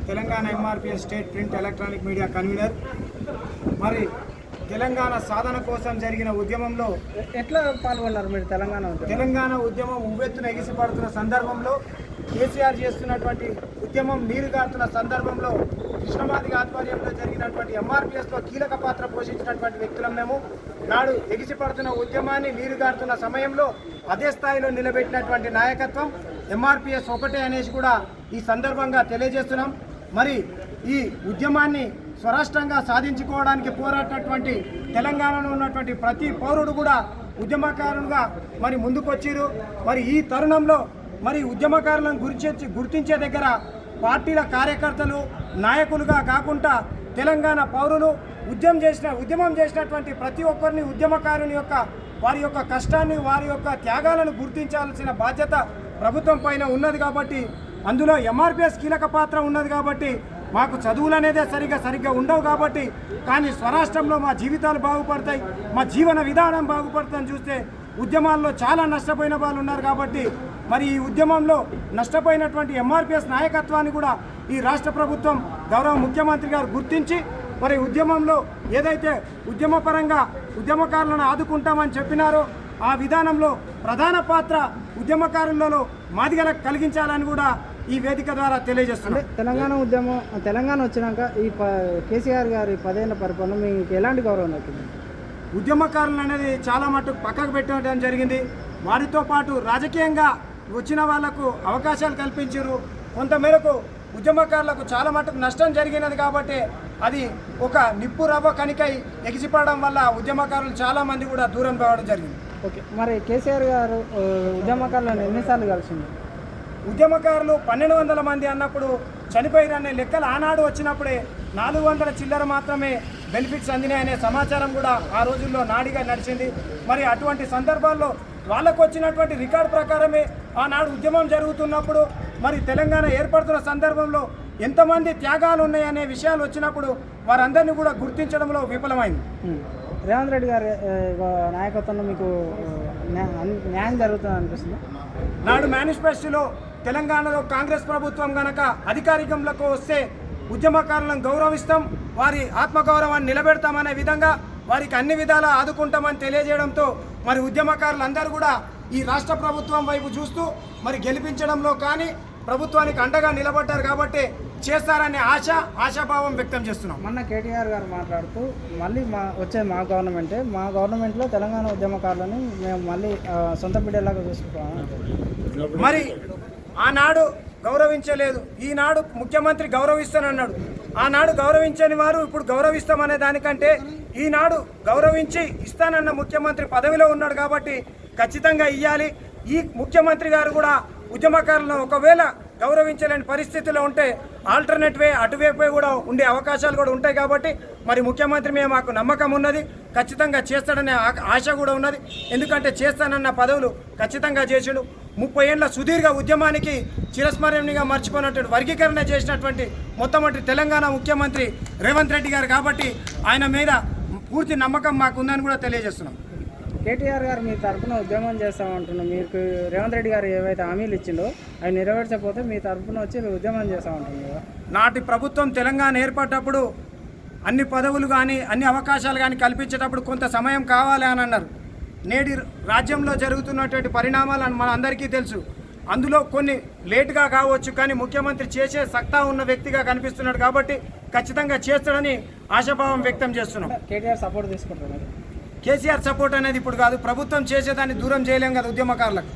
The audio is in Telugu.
Telangana MRPS state print electronic media convener. మరి తెలంగాణ సాధన కోసం జరిగిన ఉద్యమంలో ఎట్లా పాల్గొన్నారు మీరు? తెలంగాణ ఉద్యమం ఉవ్వెత్తున ఎగిసిపడుతున్న సందర్భంలో, కేసీఆర్ చేస్తున్నటువంటి ఉద్యమం నీరుగారుతున్న సందర్భంలో కృష్ణమాదిగ ఆధ్వర్యంలో జరిగినటువంటి ఎంఆర్పిఎస్లో కీలక పాత్ర పోషించినటువంటి వ్యక్తులం మేము. నాడు ఎగిసిపడుతున్న ఉద్యమాన్ని నీరుగారుతున్న సమయంలో అదే స్థాయిలో నిలబెట్టినటువంటి నాయకత్వం ఎంఆర్పిఎస్ ఒకటే అనేసి కూడా ఈ సందర్భంగా తెలియజేస్తున్నాం. మరి ఈ ఉద్యమాన్ని స్వరాష్ట్రంగా సాధించుకోవడానికి పోరాడినటువంటి తెలంగాణలో ఉన్నటువంటి ప్రతి పౌరుడు కూడా ఉద్యమకారులుగా మరి ముందుకొచ్చిరు. మరి ఈ తరుణంలో మరి ఉద్యమకారులను గుర్తించే దగ్గర పార్టీల కార్యకర్తలు నాయకులుగా కాకుండా తెలంగాణ పౌరులు ఉద్యమం చేసినటువంటి ప్రతి ఒక్కరిని ఉద్యమకారుని యొక్క వారి యొక్క కష్టాన్ని, వారి యొక్క త్యాగాలను గుర్తించాల్సిన బాధ్యత ప్రభుత్వం పైన ఉన్నది. కాబట్టి అందులో ఎంఆర్పిఎస్ కీలక పాత్ర ఉన్నది. కాబట్టి మాకు చదువులు అనేదే సరిగ్గా ఉండవు. కాబట్టి కానీ స్వరాష్ట్రంలో మా జీవితాలు బాగుపడతాయి, మా జీవన విధానం బాగుపడుతుందని చూస్తే ఉద్యమాల్లో చాలా నష్టపోయిన వాళ్ళు ఉన్నారు. కాబట్టి మరి ఈ ఉద్యమంలో నష్టపోయినటువంటి ఎంఆర్పిఎస్ నాయకత్వాన్ని కూడా ఈ రాష్ట్ర ప్రభుత్వం గౌరవ ముఖ్యమంత్రి గారు గుర్తించి మరి ఉద్యమంలో ఏదైతే ఉద్యమపరంగా ఉద్యమకారులను ఆదుకుంటామని చెప్పినారో ఆ విధానంలో ప్రధాన పాత్ర ఉద్యమకారులలో మాదిగలకు కలిగించాలని కూడా ఈ వేదిక ద్వారా తెలియజేస్తున్నారు. తెలంగాణ వచ్చినాక ఈ కేసీఆర్ గారి 10 ఏళ్ల పరిపాలన మీకు ఎలాంటి గౌరవం దక్కింది? ఉద్యమకారులు అనేది చాలా మటుకు పక్కకు పెట్టడం జరిగింది. వారితో పాటు రాజకీయంగా వచ్చిన వాళ్లకు అవకాశాలు కల్పించారు. కొంతమేరకు ఉద్యమకారులకు చాలా మటుకు నష్టం జరిగినది. కాబట్టి అది ఒక నిప్పు రవ్వ కనికై ఎగిసిపడడం వల్ల ఉద్యమకారులు చాలామంది కూడా దూరం కావడం జరిగింది. ఓకే, మరి కేసీఆర్ గారు ఉద్యమకారులను ఎన్నిసార్లు కలిసింది? ఉద్యమకారులు 1200 మంది అన్నప్పుడు చనిపోయిననే లెక్కలు ఆనాడు వచ్చినప్పుడే 400 చిల్లర మాత్రమే బెనిఫిట్స్ అందినాయనే సమాచారం కూడా ఆ రోజుల్లో నాడిగా నడిచింది. మరి అటువంటి సందర్భాల్లో వాళ్ళకు వచ్చినటువంటి రికార్డు ప్రకారమే ఆనాడు ఉద్యమం జరుగుతున్నప్పుడు మరి తెలంగాణ ఏర్పడుతున్న సందర్భంలో ఎంతమంది త్యాగాలు ఉన్నాయనే విషయాలు వచ్చినప్పుడు వారందరినీ కూడా గుర్తించడంలో విఫలమైంది. రేవంత్ రెడ్డి గారి నాయకత్వంలో మీకు న్యాయం జరుగుతుంది అనిపిస్తుంది? నాడు మేనిఫెస్టోలో తెలంగాణలో కాంగ్రెస్ ప్రభుత్వం గనక అధికారికంలోకి వస్తే ఉద్యమకారులను గౌరవిస్తాం, వారి ఆత్మగౌరవాన్ని నిలబెడతామనే విధంగా వారికి అన్ని విధాలా ఆదుకుంటామని తెలియజేయడంతో మరి ఉద్యమకారులందరూ కూడా ఈ రాష్ట్ర ప్రభుత్వం వైపు చూస్తూ మరి గెలిపించడంలో కానీ ప్రభుత్వానికి అండగా నిలబడ్డారు. కాబట్టి చేస్తారనే ఆశాభావం వ్యక్తం చేస్తున్నాం. మొన్న కేటీఆర్ గారు మాట్లాడుతూ మళ్ళీ మా గవర్నమెంట్లో తెలంగాణ ఉద్యమకారులని మేము మళ్ళీ సొంత బిడ్డలాగా చూసుకుంటాం. మరి ఆనాడు గౌరవించలేదు, ఈనాడు ముఖ్యమంత్రి గౌరవిస్తానన్నాడు. ఆనాడు గౌరవించని వారు ఇప్పుడు గౌరవిస్తామనే దానికంటే ఈనాడు గౌరవించి ఇస్తానన్న ముఖ్యమంత్రి పదవిలో ఉన్నాడు. కాబట్టి ఖచ్చితంగా ఇవ్వాలి. ఈ ముఖ్యమంత్రి గారు కూడా ఉద్యమకారులను ఒకవేళ గౌరవించలేని పరిస్థితిలో ఉంటే ఆల్టర్నేట్ వే అటువైపు కూడా ఉండే అవకాశాలు కూడా ఉంటాయి. కాబట్టి మరి ముఖ్యమంత్రి మీద మాకు నమ్మకం ఉన్నది, ఖచ్చితంగా చేస్తాడనే ఆశ కూడా ఉన్నది. ఎందుకంటే చేస్తానన్న పదవులు ఖచ్చితంగా చేసాడు. 30 ఏళ్ల సుదీర్ఘ ఉద్యమానికి చిరస్మరణీయంగా మర్చిపోయినటువంటి వర్గీకరణ చేసినటువంటి మొట్టమొదటి తెలంగాణ ముఖ్యమంత్రి రేవంత్ రెడ్డి గారు. కాబట్టి ఆయన మీద పూర్తి నమ్మకం మాకు ఉందని కూడా తెలియజేస్తున్నాం. కేటీఆర్ గారు మీ తరఫున ఉద్యమం చేస్తామంటున్నాం. మీకు రేవంత్ రెడ్డి గారు ఏవైతే హామీలు ఇచ్చిండో అవి నెరవేర్చకపోతే మీ తరఫున వచ్చి ఉద్యమం చేస్తామంటున్నాం కదా. నాటి ప్రభుత్వం తెలంగాణ ఏర్పడ్డప్పుడు అన్ని పదవులు కానీ అన్ని అవకాశాలు కానీ కల్పించేటప్పుడు కొంత సమయం కావాలి అని అన్నారు. నేటి రాజ్యంలో జరుగుతున్నటువంటి పరిణామాలు మన అందరికీ తెలుసు. అందులో కొన్ని లేటుగా కావచ్చు, కానీ ముఖ్యమంత్రి చేసే సత్తా ఉన్న వ్యక్తిగా కనిపిస్తున్నాడు. కాబట్టి ఖచ్చితంగా చేస్తాడని ఆశాభావం వ్యక్తం చేస్తున్నాం. కేటీఆర్ సపోర్ట్ తీసుకుంటున్నారు. కేసీఆర్ సపోర్ట్ అనేది ఇప్పుడు కాదు, ప్రభుత్వం చేసేదాన్ని దూరం చేయలేం కదా ఉద్యమకారులకు.